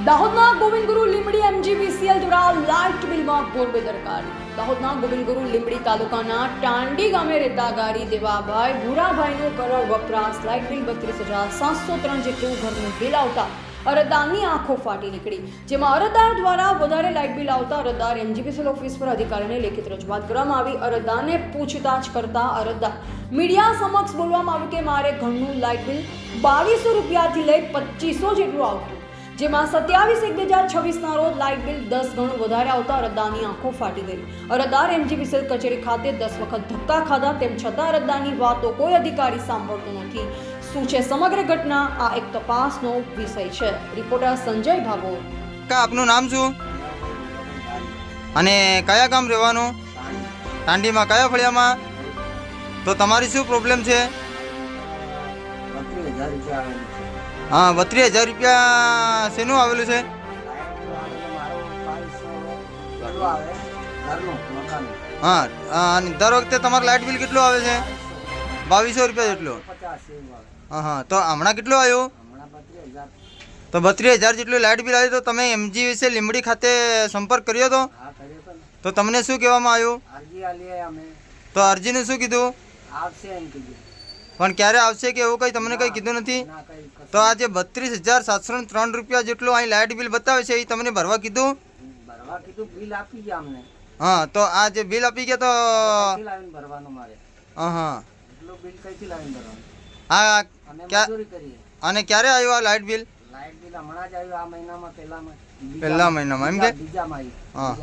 દાહોદના ગોવિંદગુરુ લીંબડી એમજીવીસીએલ દ્વારા લાઇટ બિલમાં ઘોર બેદરકારી। દાહોદના ગોવિંદગુરુ લીંબડી તાલુકાના ટાંડી ગામે રહેતા ગારી દેવાભાઈ ભૂરાભાઈનું કરોડ વપરાશ લાઇટ બિલ 32,703 જેટલું ઘરનું બિલ આવતા અરજદારની આંખો ફાટી નીકળી, જેમાં અરજદાર દ્વારા વધારે લાઇટ બિલ આવતા અરજદાર એમજીવીસીએલ ઓફિસ પર અધિકારીને લેખિત રજૂઆત કરવામાં આવી। અરજદારને પૂછતાછ કરતા અરજદાર મીડિયા સમક્ષ બોલવામાં આવ્યું કે મારે ઘરનું લાઇટ બિલ 2200 રૂપિયાથી લઈ 2500 જેટલું આવતું, જેમાં 27/1/2026 રોજ લાઇટ બિલ 10 ગણું વધારે આવતા અરજદારની આંખો ફાટી ગઈ। અરજદાર એમજીવીસીએલ કચેરી ખાતે 10 વખત ધક્કા ખાધા, તેમ છતાં અરજદારની વાતો કોઈ અધિકારી સાંભળતો નથી। શું છે સમગ્ર ઘટના? આ એક તપાસનો વિષય છે। રિપોર્ટર સંજય ભાભોર। આપનું નામ શું અને કયા ગામ રહેવાનું? ટાંડીમાં કયા ફળિયામાં? તો તમારી શું પ્રોબ્લેમ છે? 32,000 રૂપિયા શેનું આવેલું છે? હા, અને દર વખતે તમારું લાઇટ બિલ કેટલું આવે છે? 2200 રૂપિયા જેટલું? હા, તો હમણાં કેટલું આવ્યું? તો 32,000 જેટલું લાઇટ બિલ આવ્યું। તો તમે એમજીવીસીએલ લીંબડી ખાતે સંપર્ક કર્યો હતો? તો તમને શું કહેવામાં આવ્યું? તો અરજીનું શું કીધું? પણ ક્યારે આવશે કે એવું કંઈ તમને કંઈ કીધું નથી? તો આ જે 32,703 રૂપિયા જેટલું અહીં લાઇટ બિલ બતાવે છે એ તમને ભરવા કીધું? હા, તો આ જે બિલ આપી ગયા તો હા અને ક્યારે આવ્યું આ લાઇટ બિલ? પહેલા મહિનામાં એમ કે? હા.